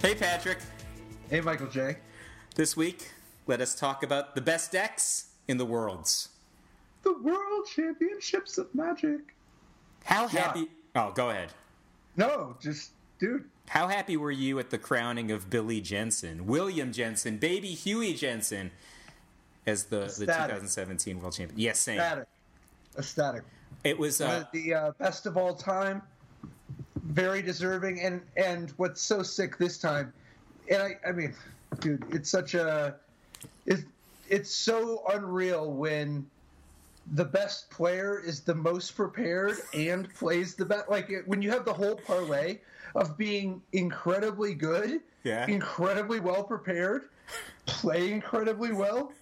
Hey, Patrick. Hey, Michael J. This week, let us talk about the best decks in the Worlds. The World Championships of Magic. How happy... Oh, go ahead. No, just, dude. How happy were you at the crowning of Billy Jensen, William Jensen, baby Huey Jensen, as the 2017 World Champion? Yes, same. Ecstatic. It was... the best of all time. Very deserving. And what's so sick this time... And I mean, dude, it's such a... It's so unreal when the best player is the most prepared and plays the best. Like, when you have the whole parlay of being incredibly good, incredibly well prepared, play incredibly well,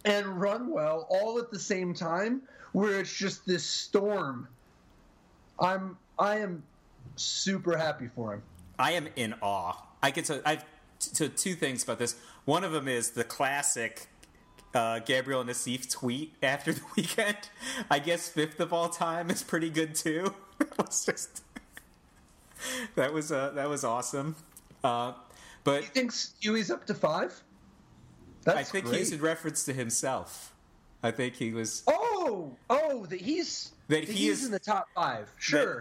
and run well, all at the same time, where it's just this storm. I am super happy for him. I am in awe. So two things about this. One of them is the classic Gabriel Nassif tweet after the weekend. I guess 5th of all time is pretty good too. That was awesome. But you think Huey's up to 5? I think great. He's in reference to himself. I think he was. That he's in the top 5. Sure.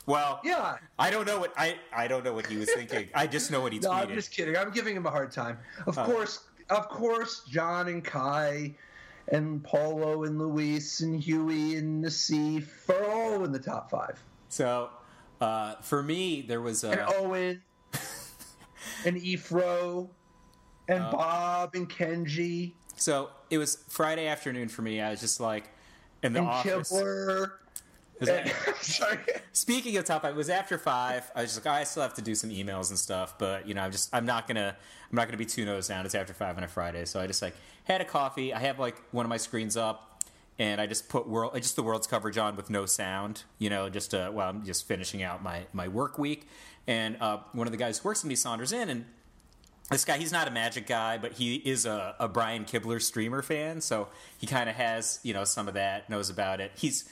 Well, yeah. I don't know what he was thinking. I just know what he tweeted. No, I'm just kidding. I'm giving him a hard time. Of course, John and Kai and Paulo and Luis and Huey and Nassif are all in the top 5. So, for me, there was and Owen and Ifro and Bob and Kenji. So it was Friday afternoon for me. I was just like in the office. Kibler. Sorry. Speaking of top 5, it was after 5. I was just like, I still have to do some emails and stuff, but I'm not gonna be too nose down. It's after 5 on a Friday, so I just had a coffee. I have one of my screens up, and I just put the World's coverage on with no sound. While I'm just finishing out my work week, and one of the guys who works with me saunters in, and this guy, he's not a Magic guy, but he is a Brian Kibler streamer fan, so he kind of has some of that, knows about it. He's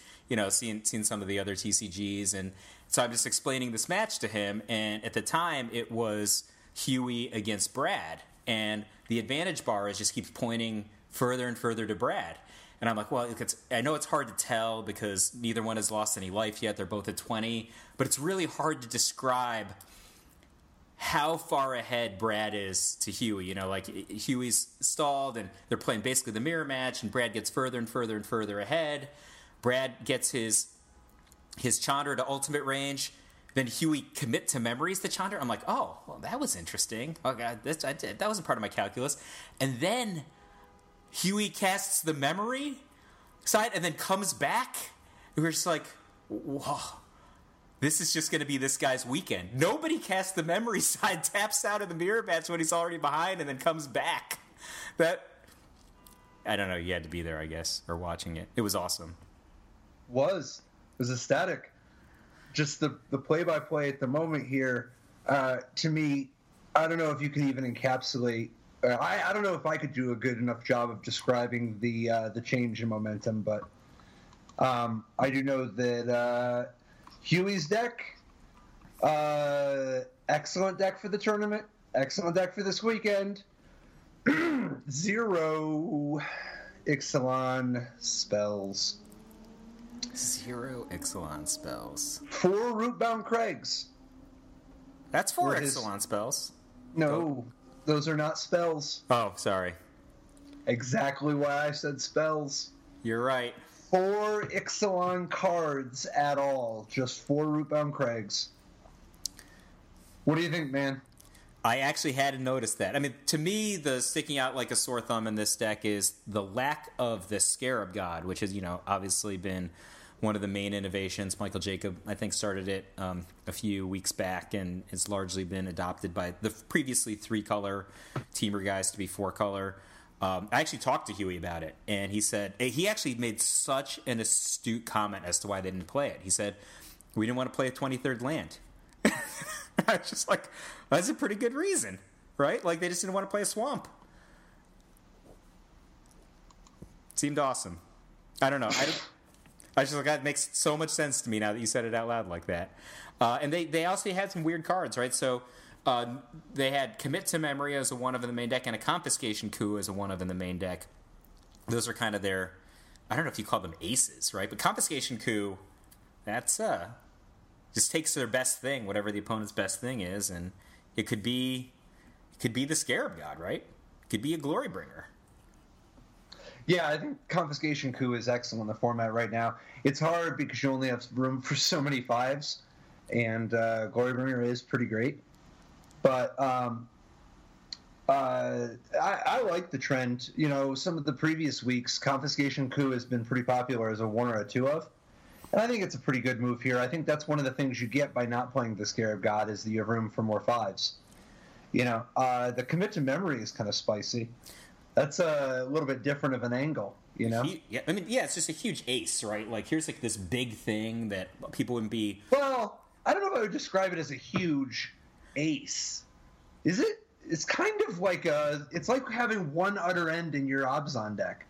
seen some of the other TCGs, and so I'm just explaining this match to him, and at the time it was Huey against Brad, and the advantage bar just keeps pointing further and further to Brad, and I'm like, well, I know it's hard to tell because neither one has lost any life yet, they're both at 20, but it's really hard to describe how far ahead Brad is to Huey. Huey's stalled, and they're playing basically the mirror match, and Brad gets further and further and further ahead. Brad gets his Chandra to ultimate range. Then Huey commit to memories the Chandra. I'm like, oh, well, that was interesting. Oh, God, that wasn't part of my calculus. And then Huey casts the memory side and then comes back. And we're just like, whoa. This is just going to be this guy's weekend. Nobody casts the memory side, taps out of the mirror match when he's already behind, and then comes back. I don't know. You had to be there, I guess, or watching it. It was awesome. It was ecstatic. Just the play-by-play at the moment here, to me, I don't know if you could even encapsulate. I don't know if I could do a good enough job of describing the change in momentum, but I do know that Huey's deck, excellent deck for the tournament, excellent deck for this weekend. 0 Ixalan spells. 0 Ixalan spells. 4 Rootbound Craigs. That's 4 Ixalan spells. No, those are not spells. Oh, sorry. Exactly why I said spells. You're right. 4 Ixalan cards at all. Just 4 Rootbound Craigs. What do you think, man? I actually hadn't noticed that. I mean, to me, the sticking out like a sore thumb in this deck is the lack of the Scarab God, which has, obviously been one of the main innovations. Michael Jacob, I think, started it a few weeks back, and it's largely been adopted by the previously 3-color Temur guys to be 4-color. I actually talked to Huey about it, and he said he actually made such an astute comment as to why they didn't play it. He said, we didn't want to play a 23rd land. I was just like, that's a pretty good reason, right? Like, they just didn't want to play a swamp. Seemed awesome. I don't know. I was just like, that makes so much sense to me now that you said it out loud like that. And they also had some weird cards, right? So they had Commit to Memory as a one of in the main deck and a Confiscation Coup as a one of in the main deck. Those are kind of their, I don't know if you call them aces, right? But Confiscation Coup, that's just takes their best thing, whatever the opponent's best thing is, and it could be the Scarab God, right? It could be a Glory Bringer. Yeah, I think Confiscation Coup is excellent in the format right now. It's hard because you only have room for so many 5s, and Glorybringer is pretty great. But I like the trend. You know, some of the previous weeks, Confiscation Coup has been pretty popular as a 1 or a 2 of. And I think it's a pretty good move here. I think that's one of the things you get by not playing the Scarab God is that you have room for more 5s. You know, the Commit to Memory is kind of spicy. That's a little bit different of an angle, you know? Yeah, I mean, yeah, it's just a huge ace, right? Like, here's like this big thing that people wouldn't be... Well, I don't know if I would describe it as a huge ace. Is it? It's kind of like it's like having one Utter End in your Abzan deck.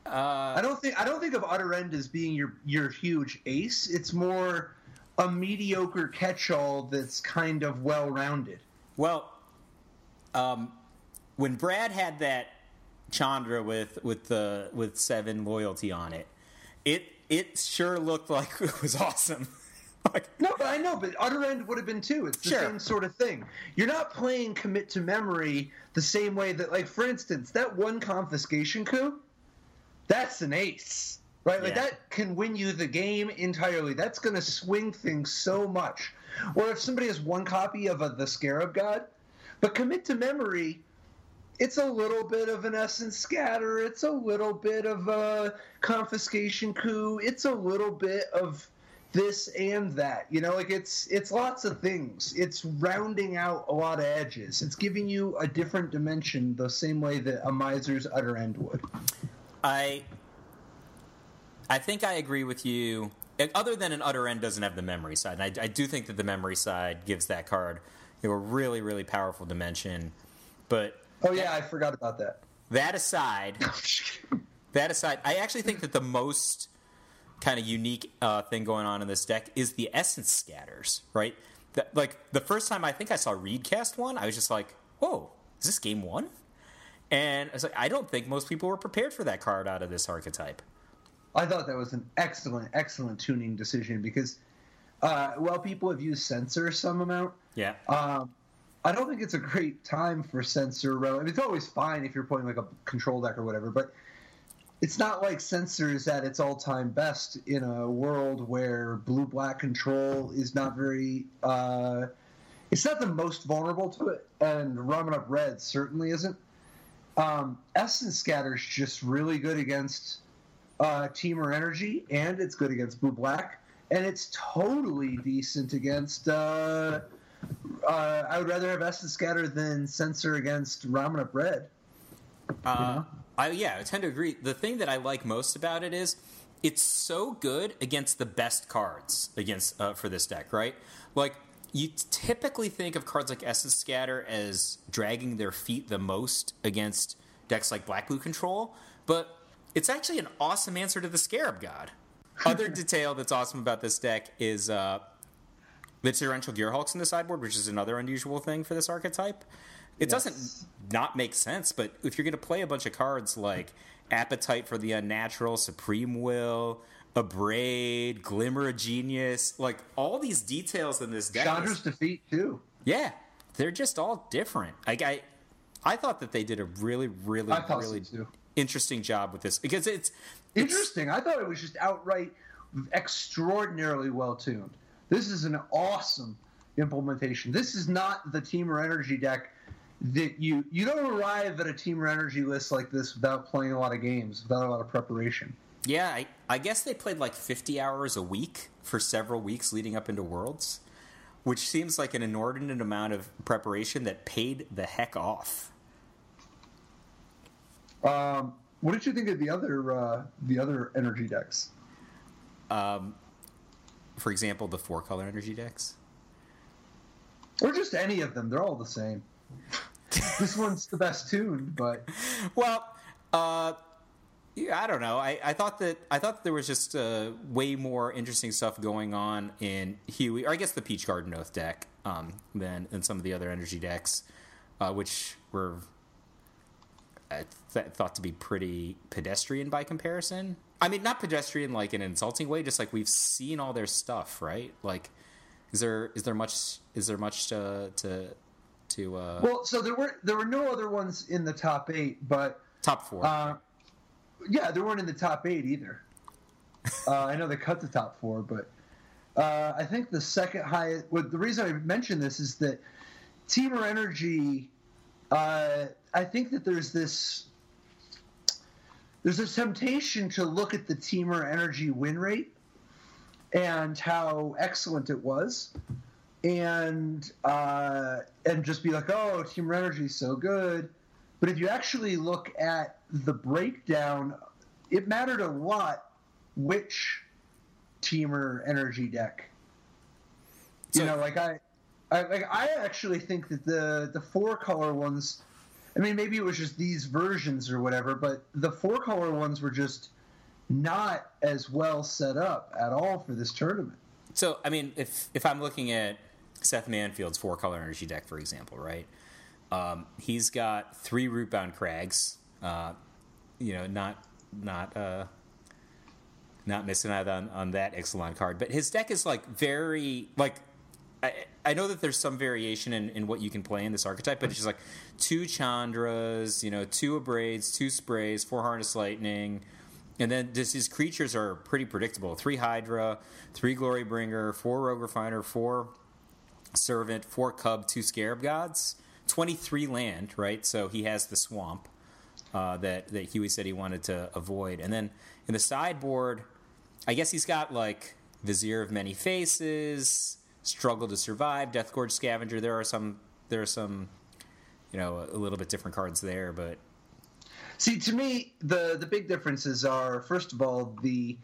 I don't think of Utter End as being your huge ace. It's more a mediocre catch-all that's kind of well-rounded. Well, when Brad had that Chandra with 7 loyalty on it, it sure looked like it was awesome. Like, no, but I know, but Utter End would have been too. It's the same sort of thing. You're not playing Commit to Memory the same way that, like, for instance, that one Confiscation Coup, that's an ace, right? Like, that can win you the game entirely. That's going to swing things so much. Or if somebody has one copy of the Scarab God, but Commit to Memory, it's a little bit of an Essence Scatter. It's a little bit of a Confiscation Coup. It's a little bit of this and that. You know, like it's lots of things. It's rounding out a lot of edges. It's giving you a different dimension the same way that a Miser's Utter End would. I think I agree with you. Other than an Utter End doesn't have the memory side. And I do think that the memory side gives that card a really, really powerful dimension. But oh yeah, I forgot about that. That aside, I actually think that the most kind of unique thing going on in this deck is the Essence Scatters, right? Like the first time I think I saw Reed cast one, I was just like, whoa, is this game 1? And I was like, I don't think most people were prepared for that card out of this archetype. I thought that was an excellent tuning decision because, while people have used Censor some amount, yeah, I don't think it's a great time for Censor. I mean, it's always fine if you're playing like a control deck or whatever, but it's not like Censor is at its all-time best in a world where blue-black control is not very... it's not the most vulnerable to it, and Ramunap Red certainly isn't. Essence Scatter's just really good against Temur Energy, and it's good against blue-black, and it's totally decent against... I would rather have Essence Scatter than Censor against Ramunap Red. I tend to agree. The thing that I like most about it is it's so good against the best cards against for this deck, right? Like, you typically think of cards like Essence Scatter as dragging their feet the most against decks like Black-Blue Control, but it's actually an awesome answer to the Scarab God. Other detail that's awesome about this deck is the Torrential Gearhulks in the sideboard, which is another unusual thing for this archetype. It doesn't not make sense, but if you're going to play a bunch of cards like Appetite for the Unnatural, Supreme Will, Abrade, Glimmer of Genius, like all these details in this deck. Chandra's Defeat, too. Yeah, they're just all different. I thought that they did a really interesting job with this because it's interesting. I thought it was just outright extraordinarily well tuned. This is an awesome implementation. This is not the Temur Energy deck that you don't arrive at a Temur Energy list like this without playing a lot of games, without a lot of preparation. Yeah, I guess they played like 50 hours a week for several weeks leading up into Worlds, which seems like an inordinate amount of preparation that paid the heck off. What did you think of the other energy decks? For example, the 4-color energy decks? Or just any of them. They're all the same. This one's the best tuned, but... Well, Yeah, I don't know. I thought that there was just way more interesting stuff going on in Huey, or I guess the Peach Garden Oath deck, than in some of the other energy decks, which were thought to be pretty pedestrian by comparison. I mean, not pedestrian like in an insulting way, just like we've seen all their stuff, right? Like, is there much to Well, so there were no other ones in the top 8, but top 4. Yeah, they weren't in the top 8 either. I know they cut the top 4, but I think the second highest. Well, the reason I mention this is that Temur Energy. I think that there's this temptation to look at the Temur Energy win rate and how excellent it was, and just be like, oh, Temur Energy is so good. But if you actually look at the breakdown, it mattered a lot which Temur Energy deck. So, I actually think that the 4-color ones, I mean, maybe it was just these versions or whatever, but the 4-color ones were just not as well set up at all for this tournament. So, I mean, if I'm looking at Seth Manfield's 4-color energy deck, for example, right? He's got 3 Rootbound Crags, not missing out on that Ixalan card. But his deck is like very like I know that there's some variation in what you can play in this archetype, but it's just like 2 Chandras, 2 Abrades, 2 Sprays, 4 Harness Lightning, and then just his creatures are pretty predictable: 3 Hydra, 3 Glorybringer, 4 Rogue Refiner, 4 Servant, 4 Cub, 2 Scarab Gods. 23 land, right? So he has the swamp that Huey said he wanted to avoid. And then in the sideboard, I guess he's got like Vizier of Many Faces, Struggle to Survive, Deathgorge Scavenger. There are some a little bit different cards there, but see, to me, the big differences are, first of all, the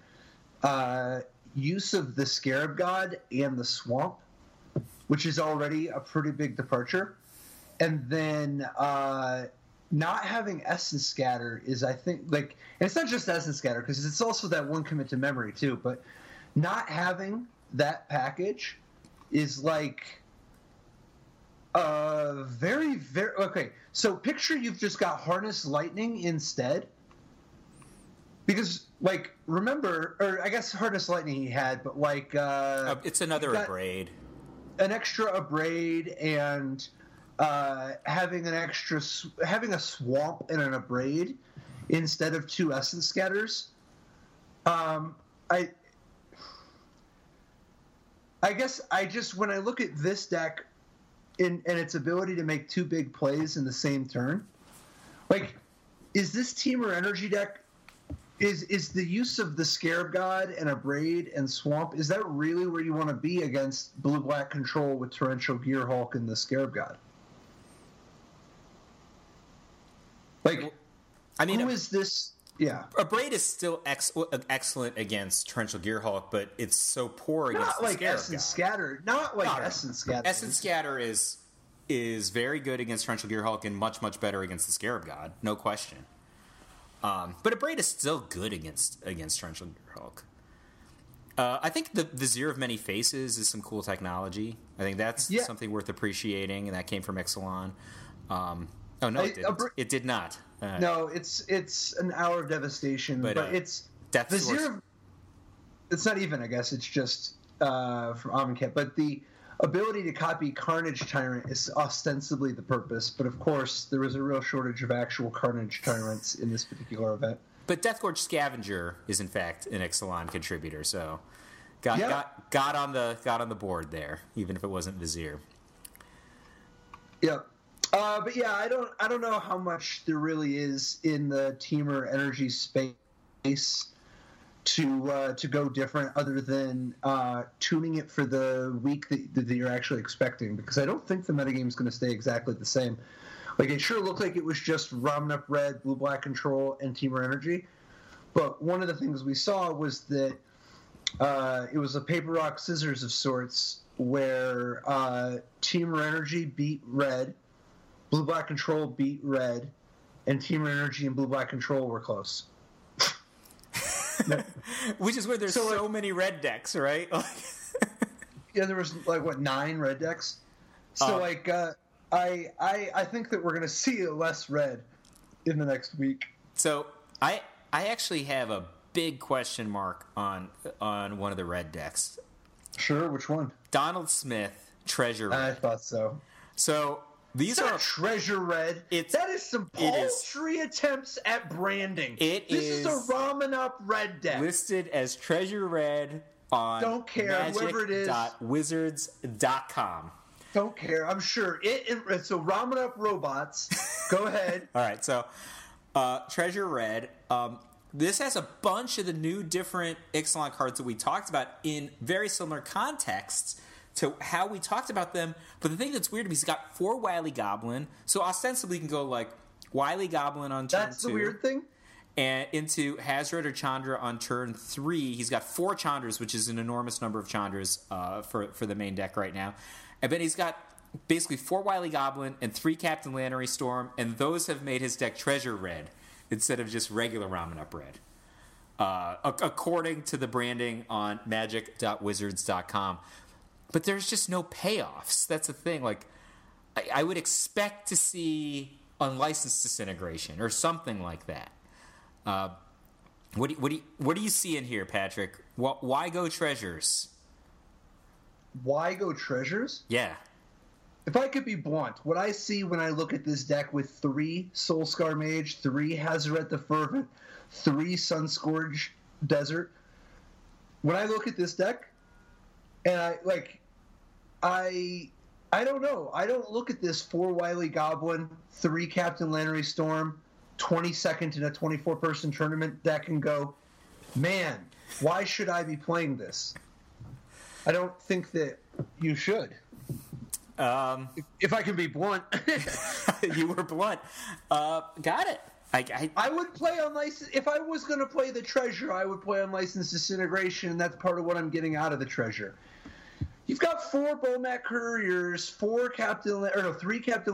use of the Scarab God and the swamp, which is already a pretty big departure. And then not having Essence Scatter is, I think, like, and it's not just Essence Scatter, because it's also that 1 commit to memory, too, but not having that package is like very, very, okay, so picture you've just got Harness Lightning instead, because, like, remember, or I guess Harness Lightning he had, but, like... it's another Abrade. An extra Abrade and... having a swamp and an Abrade instead of 2 Essence Scatters. I guess when I look at this deck and its ability to make 2 big plays in the same turn, like, is this Temur Energy deck, is the use of the Scarab God and Abrade and Swamp, is that really where you want to be against blue-black control with Torrential Gearhulk and the Scarab God? Like, I mean, who is this? Yeah, Abrade is still excellent against Torrential Gearhulk, but it's so poor against not like Essence Scatter. Not like Essence Scatter. Essence Scatter is very good against Torrential Gearhulk and much better against the Scarab God, no question. But Abrade is still good against Torrential Gearhulk. I think the Vizier of Many Faces is some cool technology. I think that's something worth appreciating, and that came from Ixalan. Oh no, it didn't. It did not. No, it's an Hour of Devastation, but it's Death Vizier. It's not even, I guess. It's just from Amonkhet. But the ability to copy Carnage Tyrant is ostensibly the purpose. But of course, there was a real shortage of actual Carnage Tyrants in this particular event. But Deathgorge Scavenger is in fact an Ixalan contributor, so got on the board there, even if it wasn't Vizier. Yep. But yeah, I don't know how much there really is in the Temur Energy space to go different, other than tuning it for the week that you're actually expecting. Because I don't think the metagame is going to stay exactly the same. Like, it sure looked like it was just Ramunap Red, Blue-Black Control, and Temur Energy. But one of the things we saw was that it was a paper, rock, scissors of sorts, where Temur Energy beat Red, Blue-Black Control beat Red, and Temur Energy and Blue-Black Control were close. Which is where there's so many red decks, right? Yeah, there was like what 9 red decks. So I think that we're gonna see less red in the next week. So I actually have a big question mark on one of the red decks. Sure, which one? Donald Smith Treasure Red. I thought so. So these are Treasure Red. That is some paltry attempts at branding. This is a Ramunap Red deck listed as Treasure Red on Don't care whoever it is. Wizards.com. Don't care. I'm sure it's a Ramunap robots. Go ahead. All right. So Treasure Red. This has a bunch of the new different Ixalan cards that we talked about in very similar contexts to how we talked about them. But the thing that's weird is he's got 4 Wily Goblin. So ostensibly you can go like Wily Goblin on turn 2. That's the weird thing. And into Hazard or Chandra on turn 3. He's got 4 Chandras, which is an enormous number of Chandras for the main deck right now. And then he's got basically 4 Wily Goblin and 3 Captain Lannery Storm, and those have made his deck Treasure Red instead of just regular Ramunap Red. According to the branding on magic.wizards.com. But there's just no payoffs. That's the thing. Like, I would expect to see Unlicensed Disintegration or something like that. What do you see in here, Patrick? Why go treasures? Why go treasures? Yeah. If I could be blunt, what I see when I look at this deck with 3 Soulscar Mage, 3 Hazaret the Fervent, 3 Sunscourge Desert, when I look at this deck, and I don't know. I don't look at this 4 Wily Goblin, 3 Captain Lannery Storm, 22nd in a 24-person tournament deck and go, man, why should I be playing this? I don't think that you should. If I can be blunt. You were blunt. Got it. I would play Unlicensed. If I was going to play the treasure, I would play Unlicensed Disintegration, and that's part of what I'm getting out of the treasure. You've got 4 Bomat Couriers, 3 Captain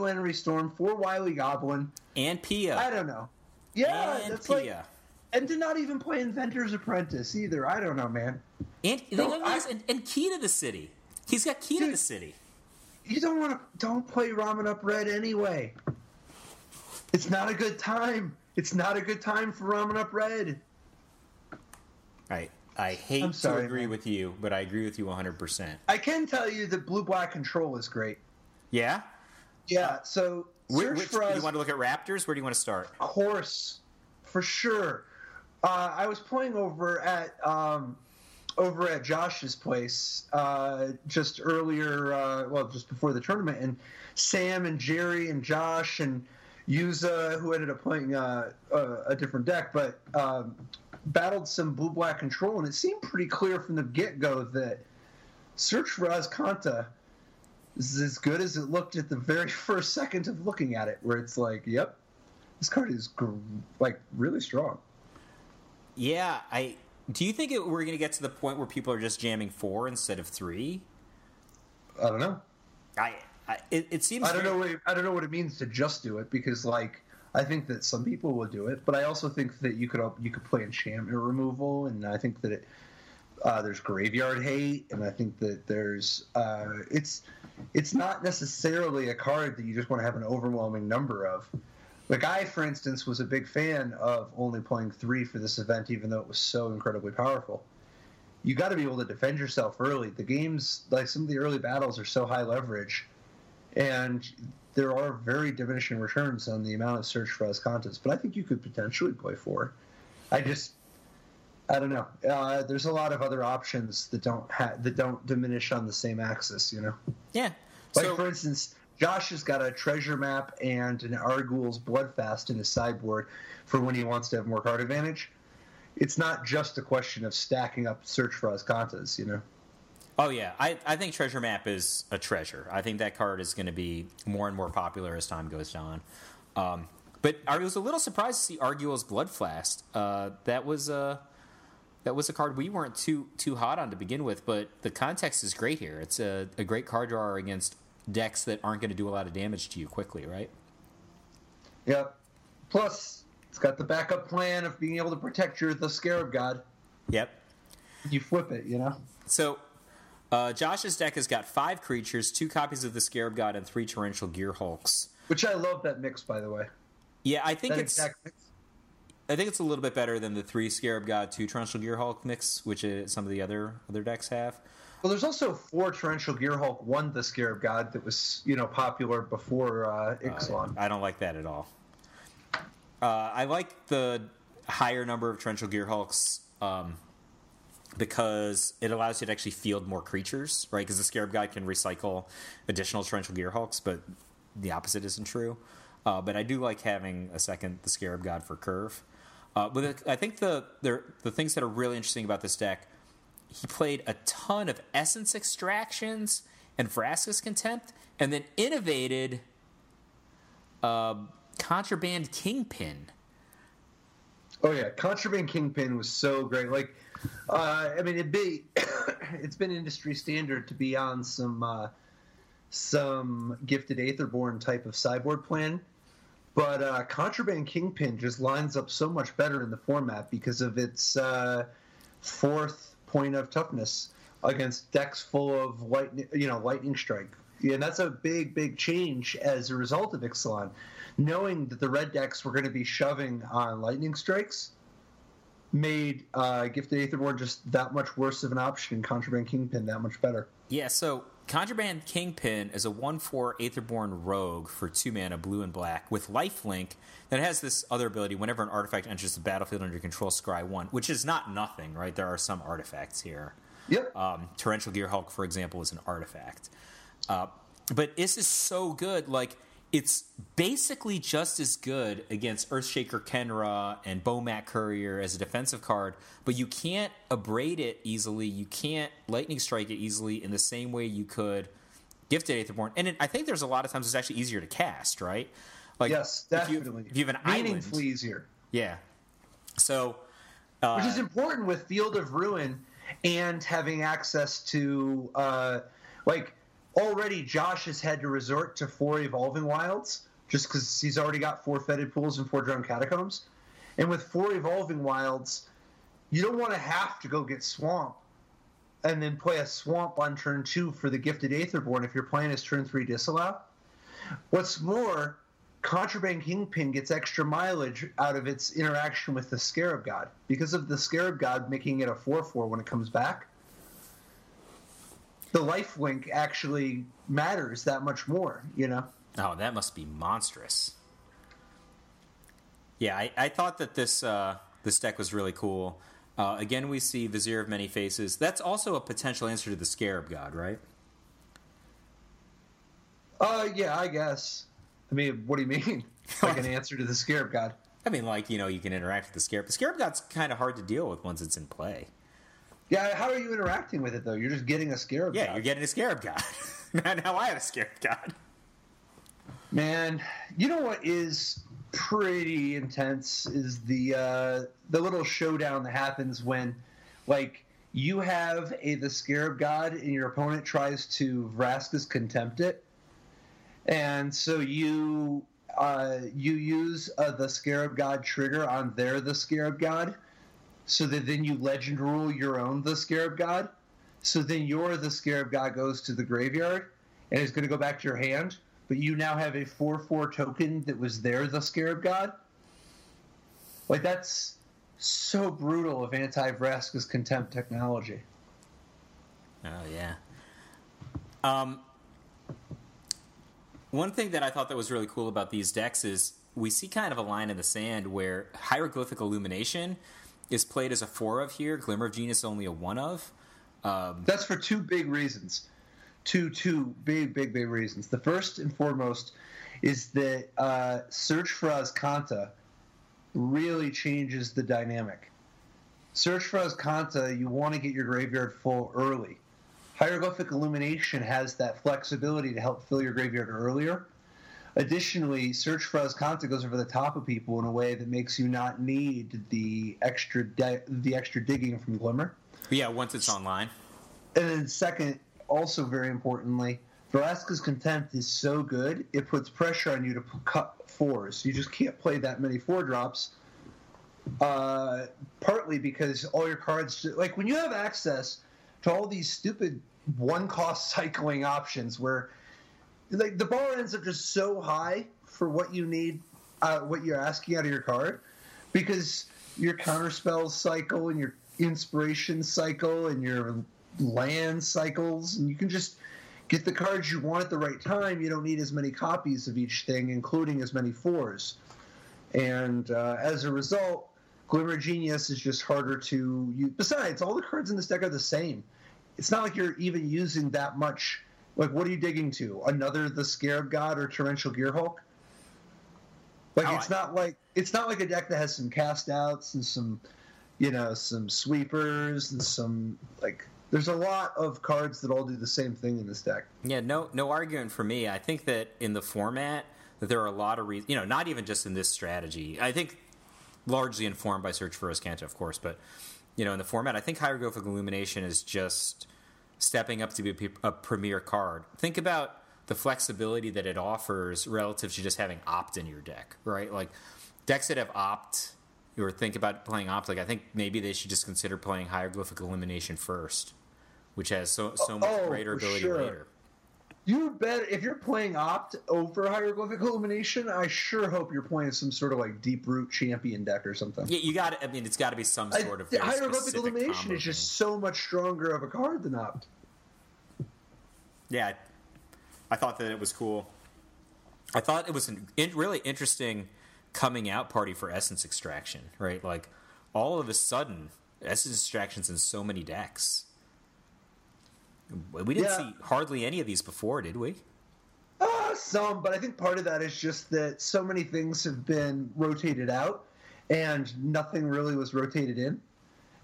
Lannery Storm, 4 Wily Goblin. And Pia. I don't know. Yeah, and that's Pia. like... And to not even play Inventor's Apprentice either. I don't know, man. And Key to the City. He's got Key to the City. You don't play Ramunap Red anyway. It's not a good time. It's not a good time for Ramunap Red. I hate to agree with you, but I agree with you 100%. I can tell you that Blue-Black Control is great. Yeah? Yeah, so search for us. You want to look at Raptors? Where do you want to start? Of course. For sure. I was playing over at Josh's place just earlier, just before the tournament, and Sam and Jerry and Josh and Yuza, who ended up playing a different deck, but battled some Blue-Black Control, and it seemed pretty clear from the get-go that Search for Azcanta is as good as it looked at the very first second of looking at it, where it's like, yep, this card is really strong. Yeah, do you think we're going to get to the point where people are just jamming 4 instead of 3? I don't know. It seems. I don't know what it means to just do it, because I think that some people will do it, but I also think that you could play enchantment removal, and I think that there's graveyard hate, and I think that there's it's not necessarily a card that you just want to have an overwhelming number of. Like, I, for instance, was a big fan of only playing 3 for this event, even though it was so incredibly powerful. You got to be able to defend yourself early. The games, like some of the early battles, are so high leverage, and there are very diminishing returns on the amount of Search for Azcantas. But I think you could potentially play 4. I don't know. There's a lot of other options that don't diminish on the same axis, you know? Yeah. For instance, Josh has got a treasure map and an Arguel's Bloodfast in his sideboard for when he wants to have more card advantage. It's not just a question of stacking up Search for Azcantas, you know? Oh, yeah. I think Treasure Map is a treasure. I think that card is going to be more and more popular as time goes on. But I was a little surprised to see Arguel's Bloodfast. That was a card we weren't too hot on to begin with, but the context is great here. It's a great card drawer against decks that aren't going to do a lot of damage to you quickly, right? Yep. Plus, it's got the backup plan of being able to protect the Scarab God. Yep. You flip it, you know? So, Josh's deck has got 5 creatures, 2 copies of the Scarab God, and 3 Torrential Gear Hulks. Which I love that mix, by the way. Yeah, I think That it's exact mix. I think it's a little bit better than the 3 Scarab God, 2 Torrential Gear Hulk mix, which some of the other decks have. Well, there's also 4 Torrential Gear Hulk, 1 the Scarab God that was, you know, popular before Ixalan. I don't like that at all. I like the higher number of Torrential Gear Hulks because it allows you to actually field more creatures, right? Because the Scarab God can recycle additional Torrential Gear Hulks, but the opposite isn't true. But I do like having the Scarab God for curve. But I think the things that are really interesting about this deck, he played a ton of Essence Extractions and Vraska's Contempt, and then innovated Contraband Kingpin. Oh yeah, Contraband Kingpin was so great. Like, I mean, it's been industry standard to be on some Gifted Aetherborn type of sideboard plan, but Contraband Kingpin just lines up so much better in the format because of its 4th point of toughness against decks full of lightning strike. Yeah, and that's a big change as a result of Ixalan. Knowing that the red decks were going to be shoving on lightning strikes made Gifted Aetherborn just that much worse of an option, and Contraband Kingpin that much better. Yeah, so Contraband Kingpin is a 1/4 Aetherborn rogue for 2 mana, blue and black, with lifelink that has this other ability. Whenever an artifact enters the battlefield under your control, scry 1, which is not nothing, right? There are some artifacts here. Yep. Torrential Gear Hulk, for example, is an artifact. But this is so good. Like, it's basically just as good against Earthshaker Kenra and Bomat Courier as a defensive card, but you can't abrade it easily. You can't lightning strike it easily in the same way you could Gifted Aetherborn. And I think there's a lot of times it's actually easier to cast, right? Like, yes, definitely. If you have an meaningfully island, easier. Yeah. So, which is important with Field of Ruin and having access to already Josh has had to resort to 4 Evolving Wilds just because he's already got 4 Fetid Pools and 4 Drowned Catacombs. And with 4 Evolving Wilds, you don't want to have to go get Swamp and then play a Swamp on turn 2 for the Gifted Aetherborn if your plan is turn 3 Disallow. What's more, Contraband Kingpin gets extra mileage out of its interaction with the Scarab God because of the Scarab God making it a 4/4 when it comes back. The lifelink actually matters that much more, you know? Oh, that must be monstrous. Yeah, I thought that this deck was really cool. Again, we see Vizier of Many Faces. That's also a potential answer to the Scarab God, right? Yeah, I guess. I mean, what do you mean? Like an answer to the Scarab God? I mean, like, you know, you can interact with the Scarab. The Scarab God's kind of hard to deal with once it's in play. Yeah, how are you interacting with it, though? You're just getting a Scarab God. Yeah, you're getting a Scarab God. Now I had a Scarab God. Man, you know what is pretty intense is the little showdown that happens when, like, you have the Scarab God and your opponent tries to Vraska's Contempt it, and so you use the Scarab God trigger on the Scarab God, so that then you legend rule your own the Scarab God. So then the Scarab God goes to the graveyard and is going to go back to your hand, but you now have a 4/4 token that was the Scarab God. Like, that's so brutal of anti-Vraska's Contempt technology. Oh, yeah. One thing that I thought that was really cool about these decks is we see kind of a line in the sand where Hieroglyphic Illumination is played as a 4 of here. Glimmer of Genius is only a 1 of. That's for 2 big reasons. Two big reasons. The first and foremost is that Search for Azcanta really changes the dynamic. Search for Azcanta, you want to get your graveyard full early. Hieroglyphic Illumination has that flexibility to help fill your graveyard earlier. Additionally, Search for Azcanta goes over the top of people in a way that makes you not need the extra digging from Glimmer. Yeah, once it's online. And then second, also very importantly, Vraska's Contempt is so good, it puts pressure on you to cut 4s. You just can't play that many 4-drops Partly because all your cards, like when you have access to all these stupid one-cost cycling options where like the bar ends up just so high for what you need, what you're asking out of your card, because your counterspell cycle and your inspiration cycle and your land cycles, and you can just get the cards you want at the right time. You don't need as many copies of each thing, including as many 4s. And as a result, Glimmer Genius is just harder to use. Besides, all the cards in this deck are the same. It's not like you're even using that much. Like, what are you digging to? Another the Scarab God or Torrential Gearhulk? Like, it's not like a deck that has some cast outs and some, some sweepers and some, like, there's a lot of cards that all do the same thing in this deck. Yeah, no argument for me. I think that in the format that there are a lot of reasons, not even just in this strategy. I think largely informed by Search for Azcanta, of course, but in the format, I think Hieroglyphic Illumination is just stepping up to be a premier card. Think about the flexibility that it offers relative to just having Opt in your deck, right? Like, decks that have Opt, or think about playing Opt, like, I think maybe they should just consider playing Hieroglyphic Illumination first, which has so much greater ability later. You bet. If you're playing Opt over Hieroglyphic Illumination, I sure hope you're playing some sort of like Deep Root Champion deck or something. Yeah, you got. I mean, it's got to be some sort of Hieroglyphic Illumination is just so much stronger of a card than Opt. Yeah, I thought that it was cool. I thought it was a really interesting coming out party for Essence Extraction. Right, like all of a sudden, Essence Extraction's in so many decks. We didn't see hardly any of these before, did we? Some, but I think part of that is just that so many things have been rotated out and nothing really was rotated in.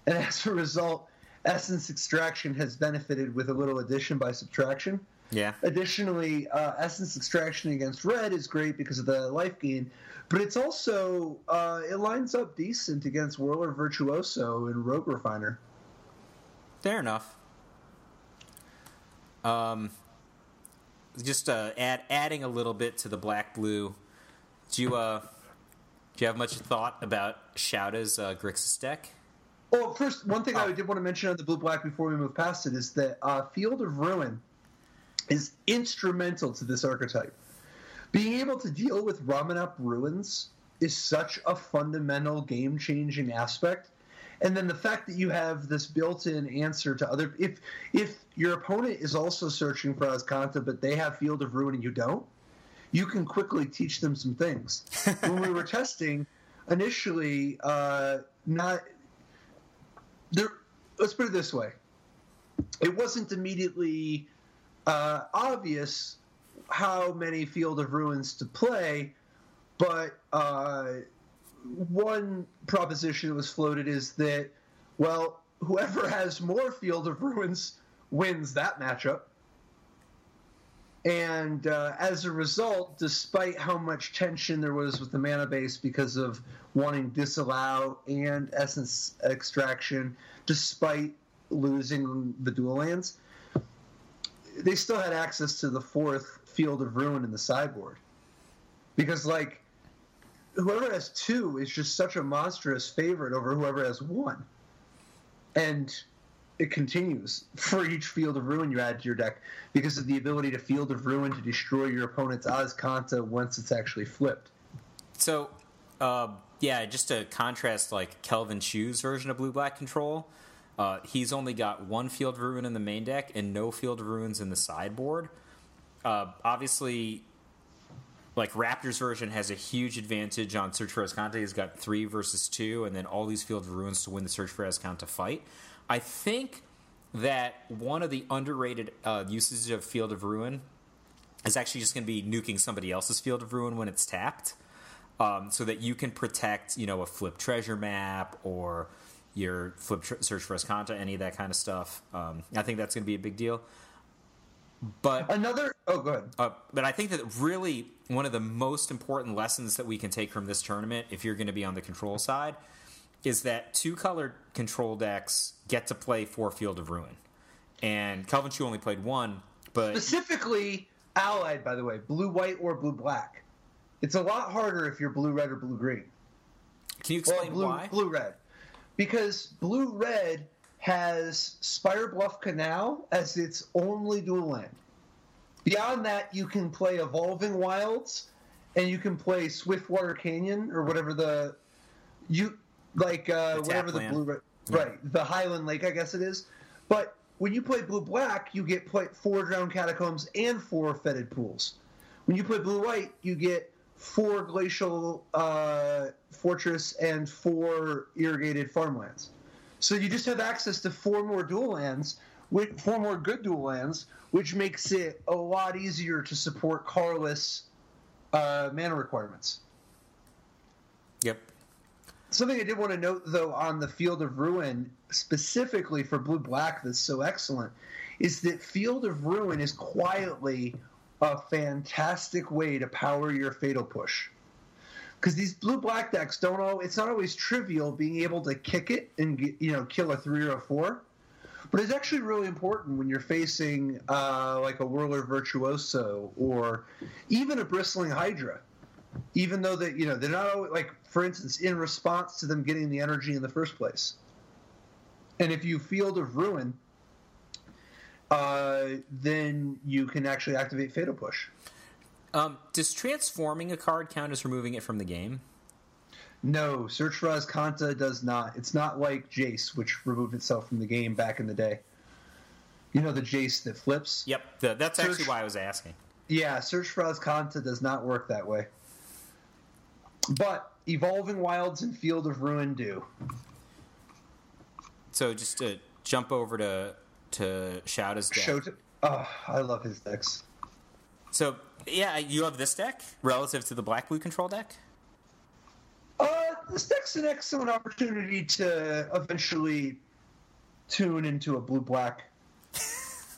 And as a result, Essence Extraction has benefited with a little addition by subtraction. Yeah. Additionally, Essence Extraction against Red is great because of the life gain, but it's also, it lines up decent against Whirler Virtuoso and Rogue Refiner. Fair enough. Just adding a little bit to the black-blue. Do you have much thought about Shouda's Grixis deck? Well, first, one thing I did want to mention on the blue-black before we move past it is that Field of Ruin is instrumental to this archetype. Being able to deal with Ramunap Ruins is such a fundamental game-changing aspect. And then the fact that you have this built-in answer to other... If your opponent is also searching for Azcanta, but they have Field of Ruin and you don't, you can quickly teach them some things. When we were testing, initially, let's put it this way. It wasn't immediately obvious how many Field of Ruins to play, but... one proposition that was floated is that, well, whoever has more Field of Ruins wins that matchup. And as a result, despite how much tension there was with the mana base because of wanting Disallow and Essence Extraction, despite losing the dual lands, they still had access to the fourth Field of Ruin in the sideboard. Because, like, whoever has two is just such a monstrous favorite over whoever has one. And it continues for each Field of Ruin you add to your deck because of the ability to Field of Ruin to destroy your opponent's Azcanta once it's actually flipped. So, just to contrast, like, Kelvin Chu's version of Blue-Black Control, he's only got one Field of Ruin in the main deck and no Field of Ruins in the sideboard. Obviously... like, Raptor's version has a huge advantage on Search for Azcanta. He's got 3 versus 2, and then all these Field of Ruins to win the Search for Azcanta fight. I think that one of the underrated usages of Field of Ruin is actually just going to be nuking somebody else's Field of Ruin when it's tapped, so that you can protect, a flip treasure map or your flip Search for Azcanta, any of that kind of stuff. I think that's going to be a big deal. But go ahead. But I think that really one of the most important lessons that we can take from this tournament, if you're going to be on the control side, is that 2-colored control decks get to play 4 Field of Ruin. And Kelvin Chu only played 1, but... Specifically allied, by the way, blue-white or blue-black. It's a lot harder if you're blue-red or blue-green. Can you explain why? Blue-red. Because Blue-red has Spire Bluff Canal as its only dual land. Beyond that, you can play Evolving Wilds, and you can play Swiftwater Canyon, or whatever the blue-red... Yeah. Right, the Highland Lake, I guess it is. But when you play blue-black, you get 4 Drowned Catacombs and 4 Fetid Pools. When you play blue-white, you get 4 Glacial Fortress and 4 Irrigated Farmlands. So you just have access to 4 more dual lands, 4 more good dual lands, which makes it a lot easier to support Carless mana requirements. Yep. Something I did want to note, though, on the Field of Ruin, specifically for blue-black that's so excellent, is that Field of Ruin is quietly a fantastic way to power your Fatal Push. Because these blue-black decks it's not always trivial being able to kick it and kill a 3 or a 4, but it's actually really important when you're facing like a Whirler Virtuoso or even a Bristling Hydra. Even though they're not always, like, for instance, in response to them getting the energy in the first place. And if you Field of Ruin, then you can actually activate Fatal Push. Does transforming a card count as removing it from the game? No, Search for Azcanta does not. It's not like Jace, which removed itself from the game back in the day. You know the Jace that flips? Yep, that's actually why I was asking. Yeah, Search for Azcanta does not work that way. But Evolving Wilds and Field of Ruin do. So just to jump over to Shouda's deck. I love his decks. So, yeah, you have this deck relative to the black-blue control deck? This deck's an excellent opportunity to eventually tune into a blue-black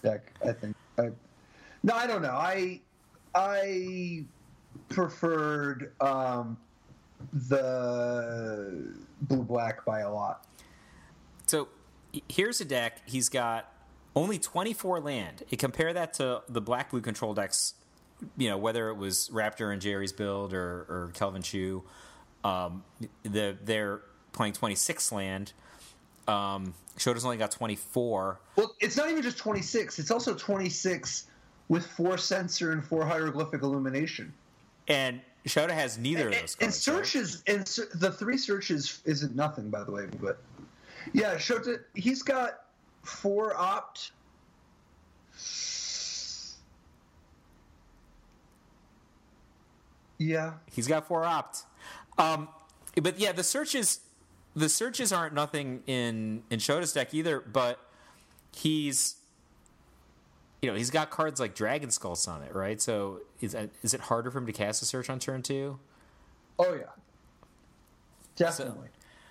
deck, I think. No, I don't know. I preferred the blue-black by a lot. So here's a deck. He's got only 24 land. You compare that to the black-blue control decks, whether it was Raptor and Jerry's build or Kelvin Chu. They're playing 26 land. Shoda's only got 24. Well, it's not even just 26. It's also 26 with 4 Censor and 4 Hieroglyphic Illumination. And Shoda has neither of those cards. And searches, right? And the 3 searches isn't nothing, by the way. But yeah, Shota, he's got 4 opt. Yeah, he's got 4 opt. But yeah, the searches aren't nothing in Shoda's deck either. But he's got cards like Dragon Skull Summit, right? So is it harder for him to cast a search on turn 2? Oh yeah, definitely.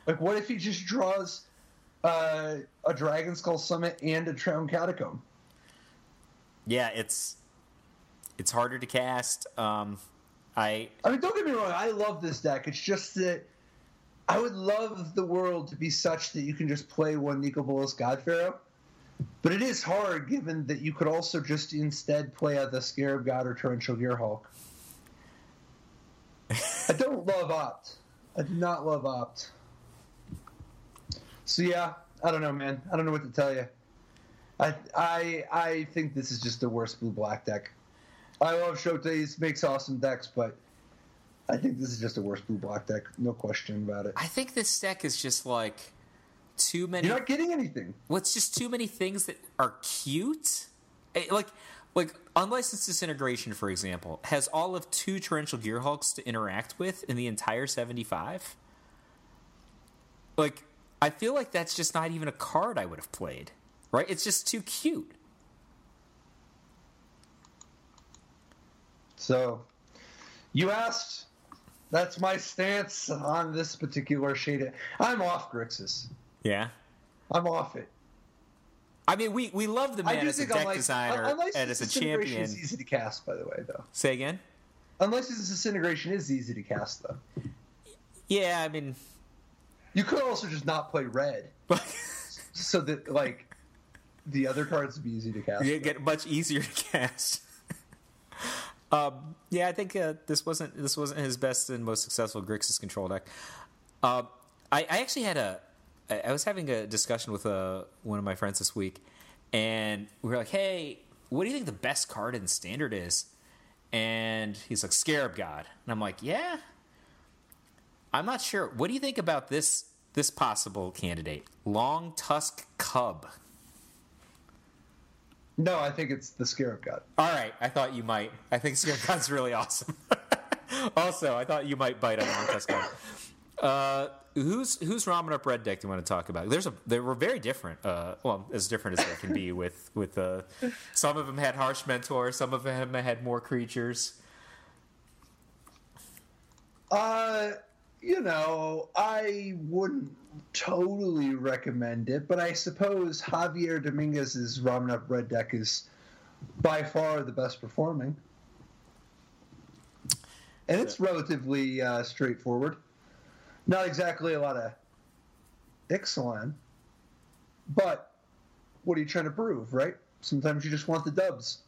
Like, what if he just draws a Dragon Skull Summit and a Drowned Catacomb? Yeah, it's harder to cast. I mean, don't get me wrong. I love this deck. It's just that I would love the world to be such that you can just play one Nico Bolas God Pharaoh. But it is hard, given that you could also just instead play the Scarab God or Torrential Gearhulk. I don't love Opt. I do not love Opt. So yeah, I don't know, man. I don't know what to tell you. I think this is just the worst blue-black deck. I love Shota. He makes awesome decks, but I think this is just a worse blue-black deck. No question about it. I think this deck is just like too many. You're not getting anything. Well, it's just too many things that are cute. Like Unlicensed Disintegration, for example, has all of 2 Torrential Gearhulks to interact with in the entire 75. Like, I feel like that's just not even a card I would have played. Right? It's just too cute. So, you asked. That's my stance on this particular shade. I'm off Grixis. Yeah? I'm off it. I mean, we love the man as a deck designer and as a champion. Is easy to cast, by the way, though. Say again? Unlicensed Disintegration is easy to cast, though. Yeah, I mean... You could also just not play red. So that, like, the other cards would be easy to cast. Yeah, get much easier to cast. Yeah, I think this wasn't his best and most successful Grixis control deck. I actually had I was having a discussion with one of my friends this week, and we were like, hey, what do you think the best card in Standard is? And he's like, Scarab God. And I'm like, yeah, I'm not sure. What do you think about this possible candidate? Longtusk Cub. No, I think it's the Scarab God. All right, I thought you might. I think Scarab God's really awesome. Also, I thought you might bite on Longtusk Cub. Whose Ramunap Red deck do you want to talk about? They were very different. Well, as different as they can be. With some of them had Harsh Mentor, some of them had more creatures. You know, I wouldn't totally recommend it, but I suppose Javier Dominguez's Ramunap Red deck is by far the best performing, and it's relatively straightforward. Not exactly a lot of Ixalan, but what are you trying to prove, right? Sometimes you just want the dubs.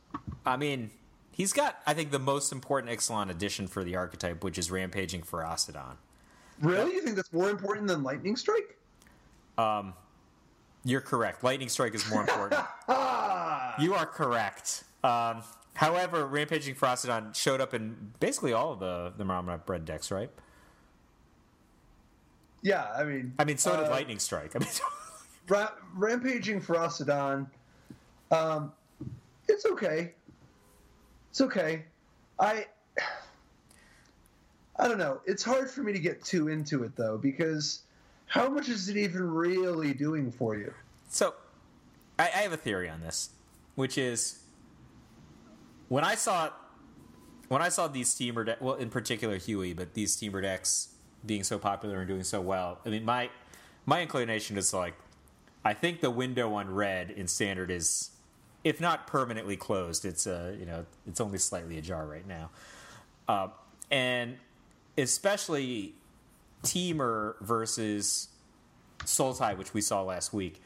I mean, he's got, I think, the most important Ixalan addition for the archetype, which is Rampaging Ferocidon. Really? You think that's more important than Lightning Strike? You're correct. Lightning Strike is more important. You are correct. However, Rampaging Ferocidon showed up in basically all of the Ramunap Red decks, right? Yeah, I mean, so did Lightning Strike. I mean, Rampaging Ferocidon, it's okay. It's okay. I don't know. It's hard for me to get too into it, though, because how much is it even really doing for you? So, I have a theory on this, which is when I saw these Temur decks, well, in particular Huey, but these Temur decks being so popular and doing so well, I mean, my inclination is like, I think the window on red in Standard is, if not permanently closed, it's it's only slightly ajar right now, and especially Temur versus Sultai, which we saw last week.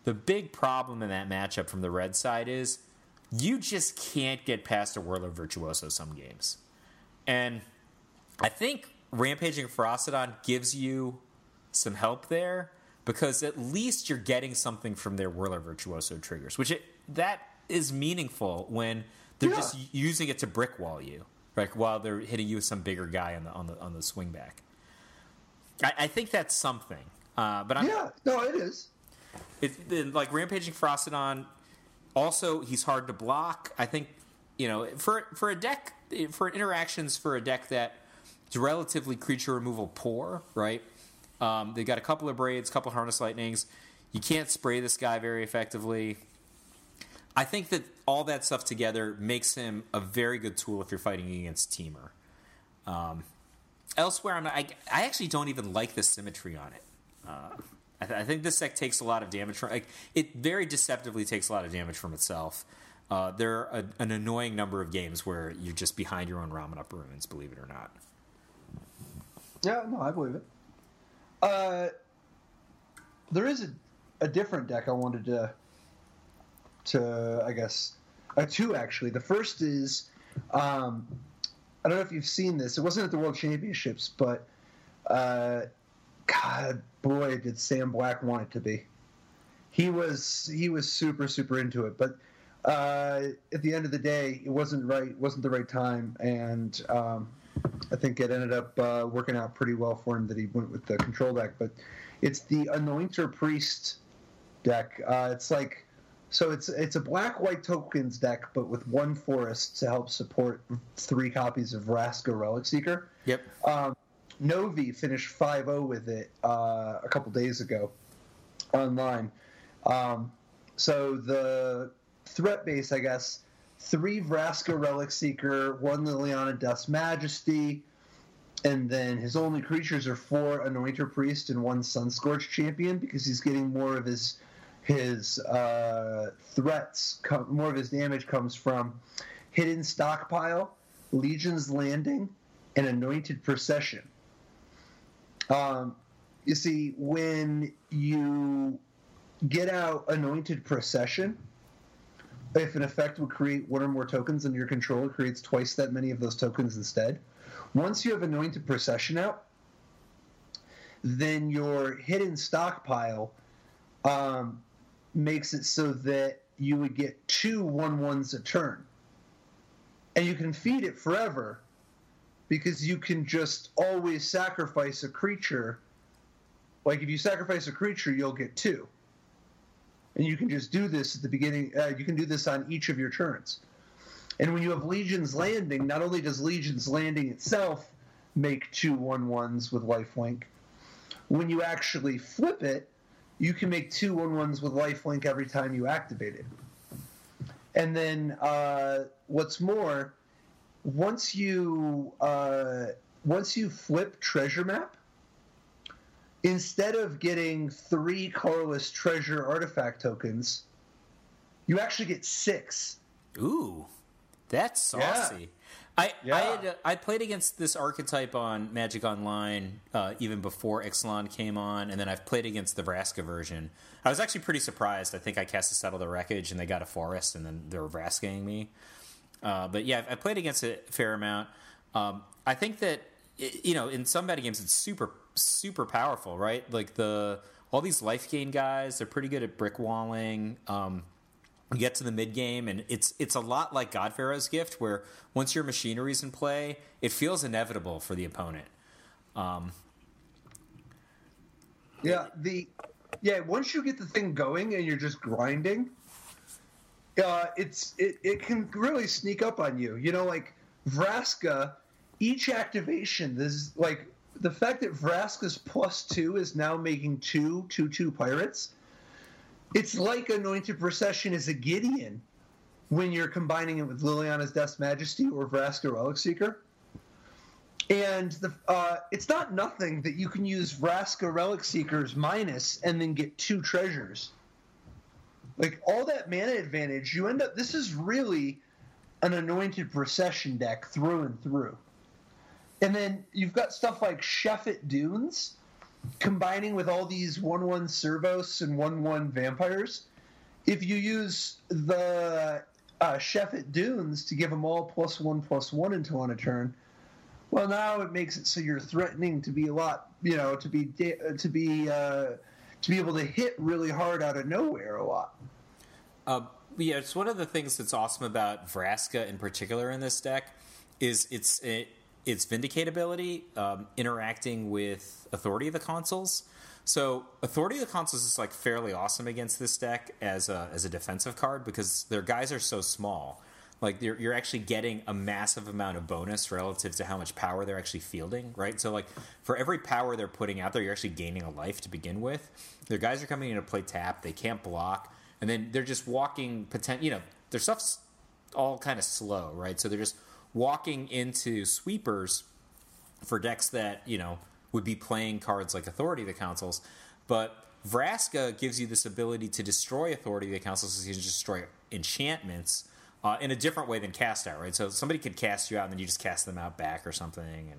The big problem in that matchup from the red side is you just can't get past a Whirler Virtuoso some games, and I think Rampaging Ferocidon gives you some help there, because at least you're getting something from their Whirler Virtuoso triggers, that is meaningful when they're just using it to brick wall you, like while they're hitting you with some bigger guy on the swing back. I think that's something, but it is. Like Rampaging Ferocidon. Also, he's hard to block. I think for a deck, for interactions for a deck that is relatively creature removal poor, right? They got a couple of Braids, couple of Harness Lightnings. You can't spray this guy very effectively. I think that all that stuff together makes him a very good tool if you're fighting against Temur. Elsewhere, I actually don't even like the symmetry on it. I think this deck takes a lot of damage from it very deceptively takes a lot of damage from itself. There are an annoying number of games where you're just behind your own Ramunap ruins, believe it or not. Yeah, no, I believe it. There is a different deck I wanted to I guess, two actually. The first is, I don't know if you've seen this. It wasn't at the World Championships, but God, boy, did Sam Black want it to be. He was super, super into it, but at the end of the day, it wasn't the right time, and I think it ended up working out pretty well for him that he went with the control deck. But it's the Anointer Priest deck. It's a black-white tokens deck, but with one forest to help support 3 copies of Vraska Relic Seeker. Yep. Novi finished 5-0 with it a couple days ago online. So the threat base, I guess, 3 Vraska Relic Seeker, 1 Liliana Dust Majesty, and then his only creatures are 4 Anointer Priest and 1 Sunscorch Champion, because he's getting more of his threats, more of his damage comes from Hidden Stockpile, Legion's Landing, and Anointed Procession. You see, when you get out Anointed Procession, if an effect would create 1 or more tokens under your control, it creates twice that many of those tokens instead. Once you have Anointed Procession out, then your hidden stockpile makes it so that you would get 2 1/1s a turn. And you can feed it forever because you can just always sacrifice a creature. Like, if you sacrifice a creature, you'll get 2. And you can just do this at the beginning. You can do this on each of your turns. And when you have Legion's Landing, not only does Legion's Landing itself make 2 1/1s with lifelink, when you actually flip it, you can make 2 1/1s with lifelink every time you activate it. And then what's more, once you flip Treasure Map, instead of getting 3 colorless treasure artifact tokens, you actually get 6. Ooh, that's saucy. Yeah. I played against this archetype on Magic Online even before Ixalan came on, and then I've played against the Vraska version. I was actually pretty surprised. I think I cast a Settle the Wreckage, and they got a Forest, and then they were Vraskaing me. But yeah, I played against it a fair amount. I think that, in some meta games, it's super, super powerful, right? Like all these life gain guys, they're pretty good at brick walling. You get to the mid game, and it's a lot like God Pharaoh's Gift, where once your machinery's in play, it feels inevitable for the opponent. Once you get the thing going and you're just grinding, it can really sneak up on you. Like Vraska, each activation, this is like the fact that Vraska's +2 is now making 2/2/2 pirates. It's like Anointed Procession is a Gideon when you're combining it with Liliana's Death's Majesty or Vraska Relic Seeker. And it's not nothing that you can use Vraska Relic Seekers minus and then get 2 treasures. Like, all that mana advantage, you end up... This is really an Anointed Procession deck through and through. And then you've got stuff like Sheffet Dunes, combining with all these 1/1 Servos and 1/1 vampires. If you use the Sheffet Dunes to give them all +1/+1 until on a turn, well, now it makes it so you're threatening to be a lot, to be able to hit really hard out of nowhere a lot. Yeah, it's one of the things that's awesome about Vraska in particular in this deck is its Vindicate interacting with Authority of the Consuls. So Authority of the Consuls is like fairly awesome against this deck as a defensive card because their guys are so small. Like you're actually getting a massive amount of bonus relative to how much power they're actually fielding, right? So like for every power they're putting out there, you're actually gaining a life to begin with. Their guys are coming in to play tap, they can't block, and then they're just walking their stuff's all kind of slow, right? So they're just walking into sweepers for decks that, would be playing cards like Authority of the Councils. But Vraska gives you this ability to destroy Authority of the Councils, so you can destroy enchantments in a different way than cast out, right? So somebody could cast you out and then you just cast them out back or something.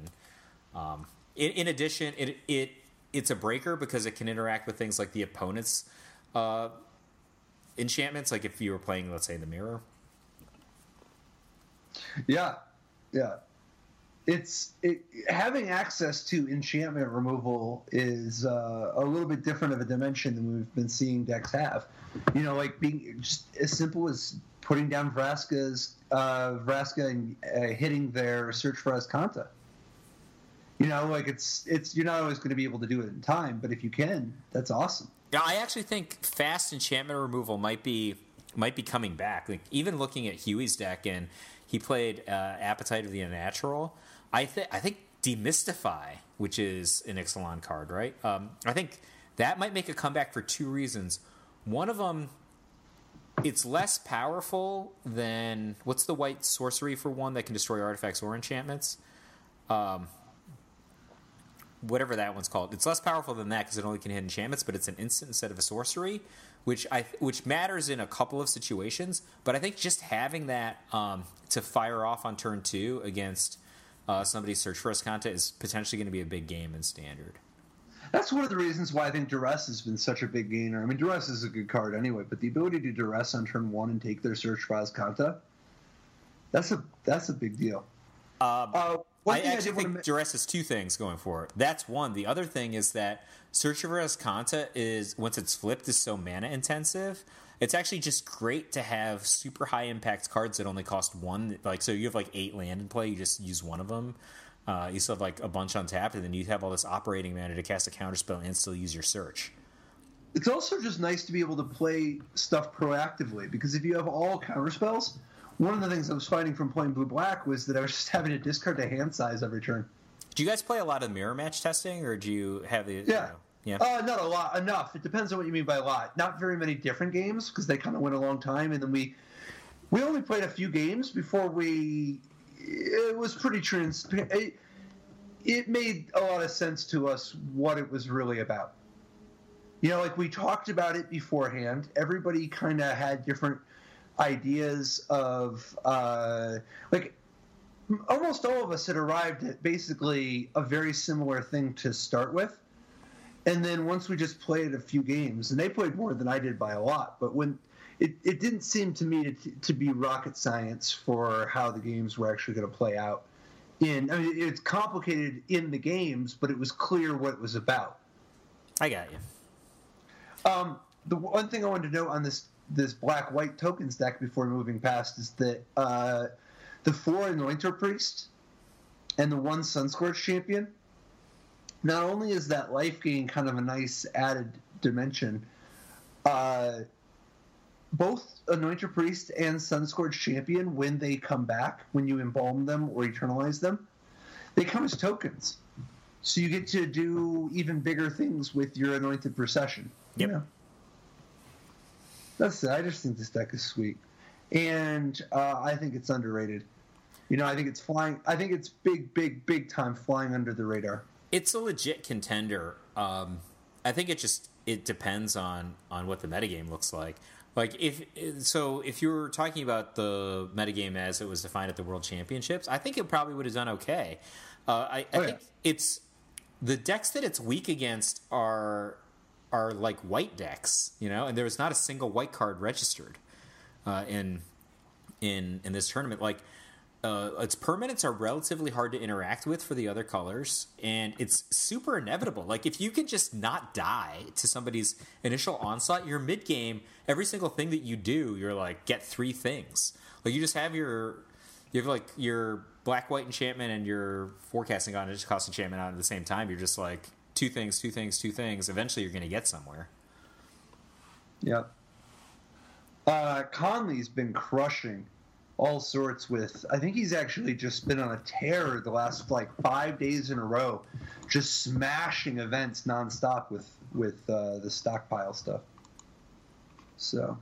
And in addition, it's a breaker because it can interact with things like the opponent's enchantments, like if you were playing, let's say, the Mirror. Yeah. Having access to enchantment removal is a little bit different of a dimension than we've been seeing decks have. Like being just as simple as putting down Vraska and hitting their Search for Azcanta. Like it's you're not always going to be able to do it in time, but if you can, that's awesome. Yeah, I actually think fast enchantment removal might be coming back. Like even looking at Huey's deck, and he played Appetite of the Unnatural. I think Demystify, which is an Ixalan card, right? I think that might make a comeback for 2 reasons. One of them, it's less powerful than what's the white sorcery for one that can destroy artifacts or enchantments. Whatever that one's called. It's less powerful than that because it only can hit enchantments, but it's an instant instead of a sorcery, which matters in a couple of situations. But I think just having that to fire off on turn 2 against somebody's Search for Azcanta is potentially going to be a big game in Standard. That's one of the reasons why I think Duress has been such a big gainer. I mean, Duress is a good card anyway, but the ability to Duress on turn 1 and take their Search for Azcanta, that's a big deal. I actually think Duress has two things going for it. That's one. The other thing is that Search for Escanta is, once it's flipped, is so mana intensive. It's actually just great to have super high impact cards that only cost one. Like, so you have like 8 land in play, you just use one of them. You still have like a bunch untapped, and then you have all this operating mana to cast a counterspell and still use your search. It's also just nice to be able to play stuff proactively, because if you have all counterspells, one of the things I was finding from playing Blue-Black was that I was just having to discard the hand size every turn. Do you guys play a lot of mirror match testing, or do you have the... Yeah. Yeah. Not a lot. Enough. It depends on what you mean by a lot. Not very many different games, because they kind of went a long time, and then we only played a few games before it was pretty transparent. It made a lot of sense to us what it was really about. You know, like, we talked about it beforehand. Everybody kind of had different ideas of, like, almost all of us had arrived at basically a very similar thing to start with. And then once we just played a few games, and they played more than I did by a lot, but when it didn't seem to me to be rocket science for how the games were actually going to play out. It's complicated in the games, but it was clear what it was about. I got you. The one thing I wanted to note on this black-white tokens deck before moving past is that the 4 Anointer Priest and the 1 Sunscorch Champion, not only is that life gain kind of a nice added dimension, both Anointer Priest and Sunscorch Champion, when they come back, when you embalm them or eternalize them, they come as tokens. So you get to do even bigger things with your Anointed Procession. Yep. You know? That's it. I just think this deck is sweet. And I think it's underrated. You know, I think it's flying. I think it's big time flying under the radar. It's a legit contender. I think it depends on what the metagame looks like. Like, if you were talking about the metagame as it was defined at the World Championships, I think it probably would have done okay. I think it's the decks that it's weak against are like white decks, you know, and there was not a single white card registered in this tournament. Like, its permanents are relatively hard to interact with for the other colors, and it's super inevitable. Like, if you can just not die to somebody's initial onslaught, your mid game, every single thing that you do, you're like, get 3 things. Like, you just have your black-white enchantment and your forecasting on it just cost enchantment on at the same time. You're just like 2 things. Eventually, you're going to get somewhere. Yeah. Conley's been crushing all sorts with. I think he's actually just been on a tear the last like 5 days in a row, just smashing events nonstop with the stockpile stuff. So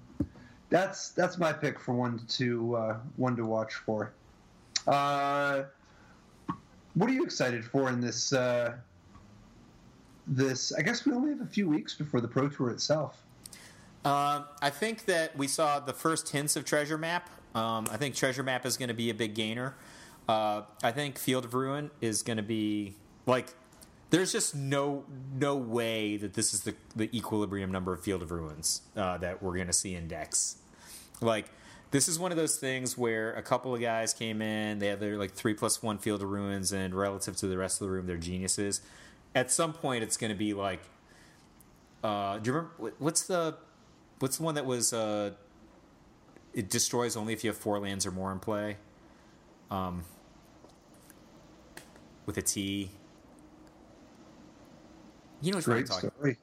that's my pick for one to watch for. What are you excited for in this? This, I guess we only have a few weeks before the Pro Tour itself. I think that we saw the first hints of Treasure Map. I think Treasure Map is going to be a big gainer. I think Field of Ruin is going to be like. There's just no way that this is the equilibrium number of Field of Ruins that we're going to see in decks. Like, this is one of those things where a couple of guys came in, they had their like 3+1 Field of Ruins, and relative to the rest of the room, they're geniuses. At some point, it's going to be like, do you remember what's the one that was it destroys only if you have 4 lands or more in play? With a T. You know what I'm talking about.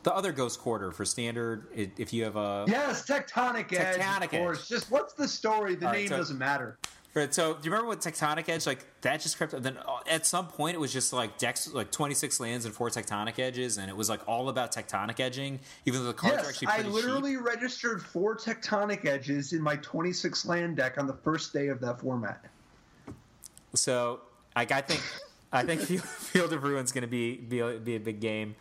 The other Ghost Quarter for standard, if you have a... Yes, Tectonic Edge, of course. Just what's the story? The name doesn't matter. Right, so do you remember what Tectonic Edge, like, that just crept up? Then at some point, it was just like decks, like 26 lands and 4 Tectonic Edges, and it was like all about Tectonic Edging, even though the cards are actually pretty cheap. I literally registered 4 Tectonic Edges in my 26 land deck on the first day of that format. So, like, I think Field of Ruin's going to be a big game.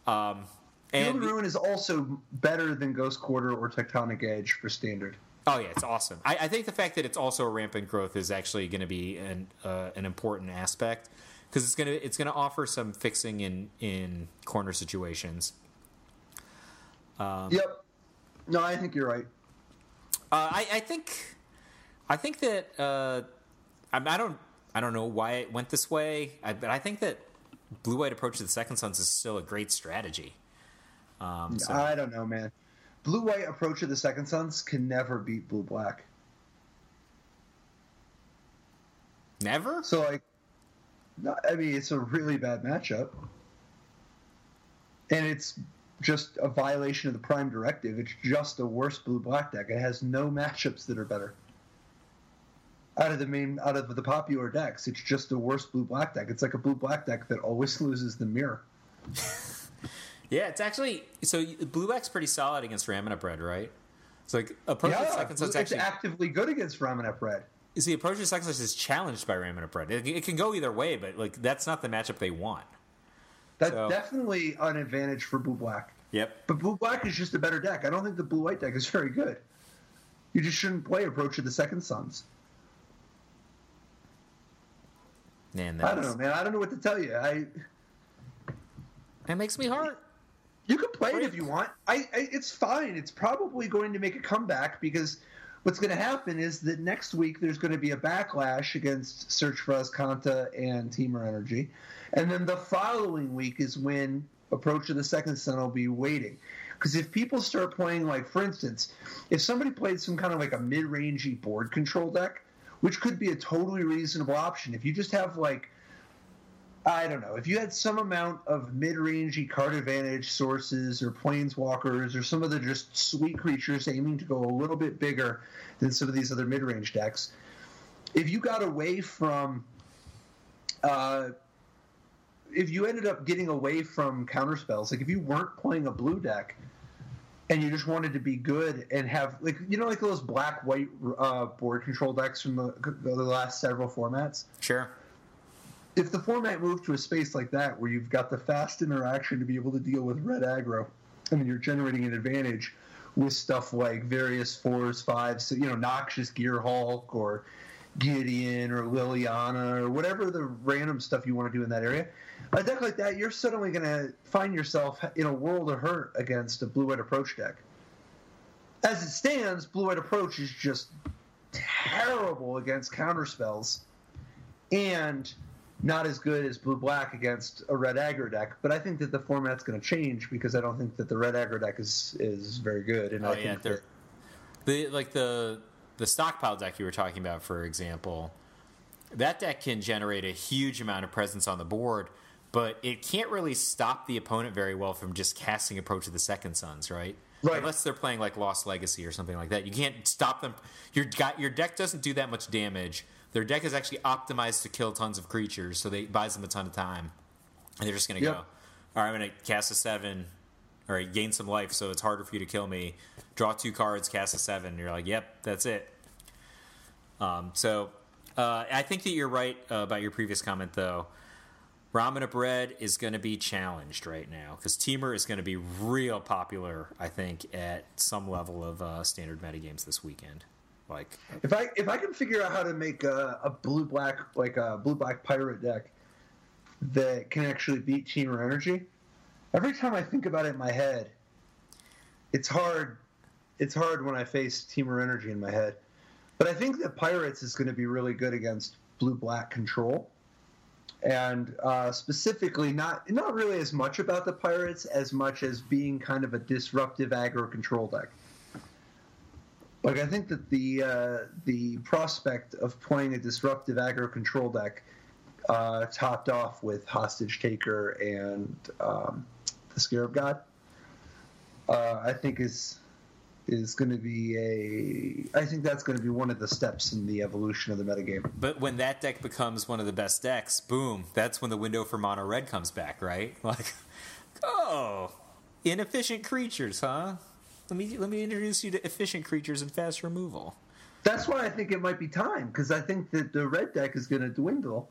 Field of Ruin is also better than Ghost Quarter or Tectonic Edge for standard. Oh yeah, it's awesome. I think the fact that it's also a rampant growth is actually going to be an important aspect, because it's gonna offer some fixing in corner situations. Yep. No, I think you're right. I think that I I don't know why it went this way, but I think that blue-white approach to the Second Sons is still a great strategy. I don't know, man. Blue-white approach to the Second Sons can never beat blue-black. Never? So, like, no, I mean, it's a really bad matchup. And it's just a violation of the Prime Directive. It's just a worse blue-black deck. It has no matchups that are better. Out of the popular decks, it's just a worse blue-black deck. It's like a blue-black deck that always loses the mirror. Yeah, it's actually... So, blue-black's pretty solid against Ramunap Red, right? It's like, approach to the Second Sons it's actively good against Ramunap Red. Is the approach to the Second Sons is challenged by Ramunap Red. It can go either way, but like that's not the matchup they want. That's definitely an advantage for blue-black. Yep. But blue-black is just a better deck. I don't think the blue-white deck is very good. You just shouldn't play approach to the Second Sons. Man, I don't know, man. I don't know what to tell you. It makes me hard. You can play it if you want. It's fine. It's probably going to make a comeback because what's going to happen is that next week there's going to be a backlash against Search for Azcanta and Temur Energy. And then the following week is when Approach to the Second Son will be waiting. Because if people start playing, like, for instance, if somebody played some kind of like a mid-rangey board control deck, which could be a totally reasonable option. If you just have, like, I don't know, if you had some amount of mid-rangey card advantage sources or planeswalkers or some of the just sweet creatures aiming to go a little bit bigger than some of these other mid-range decks, if you got away from if you ended up getting away from counterspells, like if you weren't playing a blue deck and you just wanted to be good and have, like, you know, like those black-white board control decks from the last several formats? Sure. If the format moved to a space like that where you've got the fast interaction to be able to deal with red aggro, and you're generating an advantage with stuff like various 4s, 5s, you know, Noxious Gearhulk or Gideon or Liliana or whatever the random stuff you want to do in that area, a deck like that, you're suddenly going to find yourself in a world of hurt against a blue-white approach deck. As it stands, blue-white approach is just terrible against counterspells and not as good as blue-black against a red aggro deck. But I think that the format's going to change because I don't think that the red aggro deck is very good. And I think the stockpile deck you were talking about, for example, that deck can generate a huge amount of presence on the board, but it can't really stop the opponent very well from just casting Approach to the Second Sons, right? Right. Unless they're playing like Lost Legacy or something like that. You can't stop them. Your deck doesn't do that much damage. Their deck is actually optimized to kill tons of creatures, so it buys them a ton of time. And they're just going to go, all right, I'm going to cast a 7, or gain some life, so it's harder for you to kill me. Draw 2 cards, cast a 7. And you're like, yep, that's it. I think that you're right about your previous comment, though. Ramunap Red is going to be challenged right now because Temur is going to be real popular, I think, at some level of standard metagames this weekend. Like, if I can figure out how to make a blue-black, like a blue-black pirate deck that can actually beat Temur Energy, every time I think about it in my head, it's hard. It's hard when I face Temur Energy in my head. But I think that Pirates is going to be really good against blue-black control. And specifically, not really as much about the Pirates as much as being kind of a disruptive aggro control deck. Like, I think that the prospect of playing a disruptive aggro control deck topped off with Hostage Taker and the Scarab God, I think is going to be I think that's going to be one of the steps in the evolution of the metagame. But when that deck becomes one of the best decks, boom, that's when the window for mono red comes back, right? Like, oh, inefficient creatures, huh? Let me introduce you to efficient creatures and fast removal. That's why I think it might be time, because I think that the red deck is going to dwindle,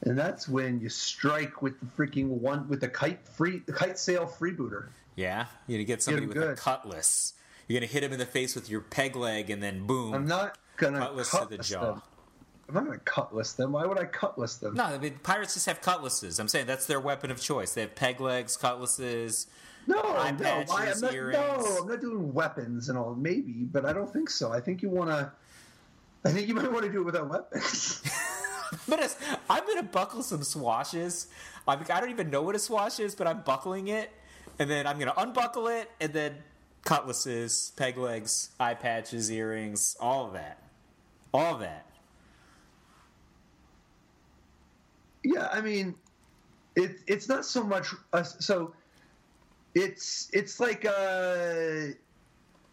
and that's when you strike with the freaking with the kite sail freebooter. Yeah, you're gonna get somebody with a cutlass. You're going to hit him in the face with your peg leg, and then boom. I'm not going to cutlass to the jaw. Them. I'm not going to cutlass them. Why would I cutlass them? No, I mean, pirates just have cutlasses. I'm saying that's their weapon of choice. They have peg legs, cutlasses, eye patches, earrings. No, I'm not doing weapons and all. Maybe, but I don't think so. I think you might want to do it without weapons. I'm gonna buckle some swashes. I don't even know what a swash is, but I'm buckling it, and then I'm gonna unbuckle it, and then cutlasses, peg legs, eye patches, earrings, all of that. Yeah, I mean, it's not so much. So it's like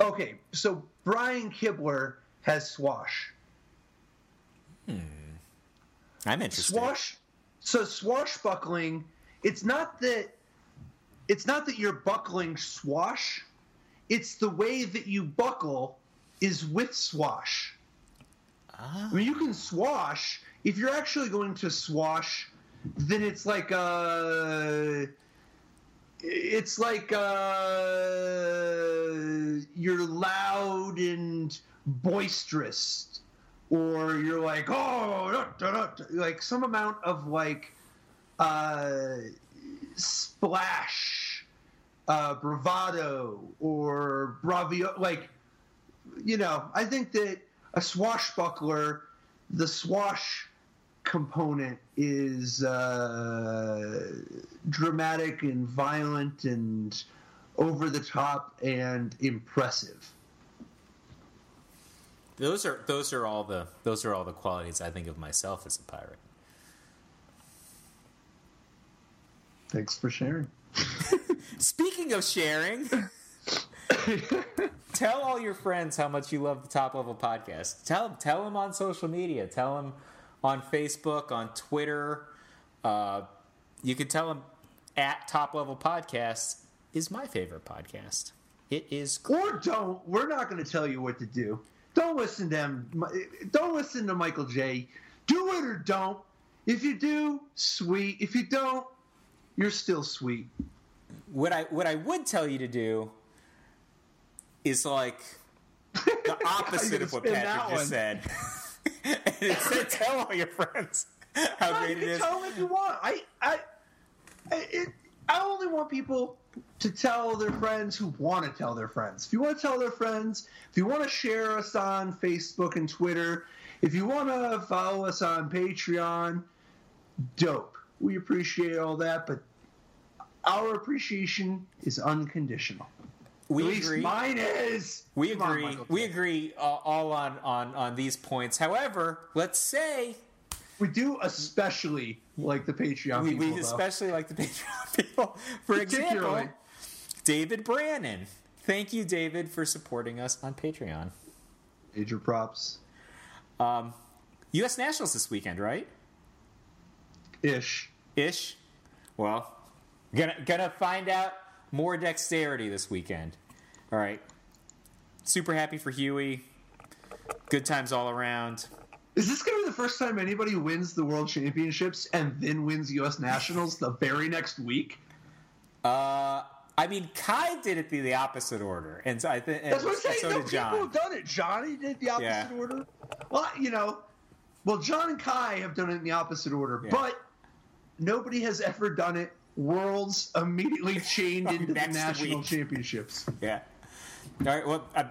okay. So Brian Kibler has swash. I'm interested. So swashbuckling. It's not that you're buckling swash. It's the way that you buckle is with swash. I mean, you can swash. If you're actually going to swash, then it's like you're loud and boisterous, or you're like, oh, like some amount of like splash, bravado, or bravio. Like, I think that a swashbuckler, the swash component is dramatic and violent and over the top and impressive. Those are all the qualities I think of myself as a pirate. Thanks for sharing. Speaking of sharing, tell all your friends how much you love the Top Level Podcast. Tell them on social media. Tell them on Facebook, on Twitter. You can tell them at Top Level Podcast is my favorite podcast. It is. Or don't. We're not going to tell you what to do. Don't listen to them. Don't listen to Michael J. Do it or don't. If you do, sweet. If you don't, you're still sweet. What I would tell you to do is like the opposite of what Patrick just said. And it said, tell all your friends how great it is. Tell them if you want. I only want people to tell their friends who want to tell their friends. If you want to tell their friends, if you want to share us on Facebook and Twitter, if you want to follow us on Patreon, dope. We appreciate all that, but our appreciation is unconditional. We agree. Mine is. We agree. We agree all on these points. However, let's say we do especially like the Patreon people. We especially like the Patreon people. For example, David Brannon. Thank you, David, for supporting us on Patreon. Major props. U.S. Nationals this weekend, right? Ish. Well, gonna find out more dexterity this weekend. All right. Super happy for Huey. Good times all around. Is this going to be the first time anybody wins the World Championships and then wins U.S. Nationals the very next week? I mean, Kai did it the opposite order, and so I think that's what I'm saying. So did John. People have done it. Johnny did the opposite order. Well, John and Kai have done it in the opposite order, but nobody has ever done it. Worlds immediately chained into the national championships. Yeah. All right.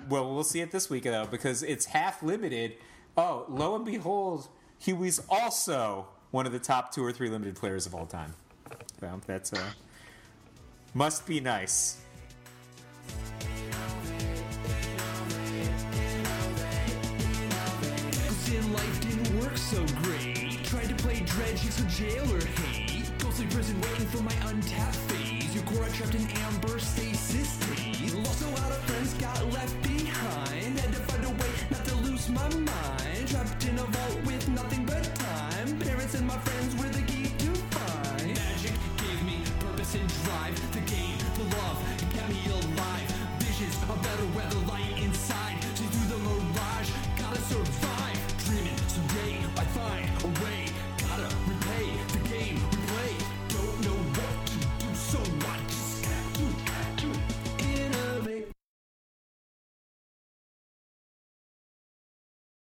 Well, we'll see it this week though, because it's half limited. Oh, lo and behold, Huey's also one of the top 2 or 3 limited players of all time. Well, that's must be nice. Life didn't work so great. Tried to play dredge into jail or hate. Ghostly prison waiting for my untapped phase. Your core trapped in amber stasis days. Lost a lot of friends, got left behind.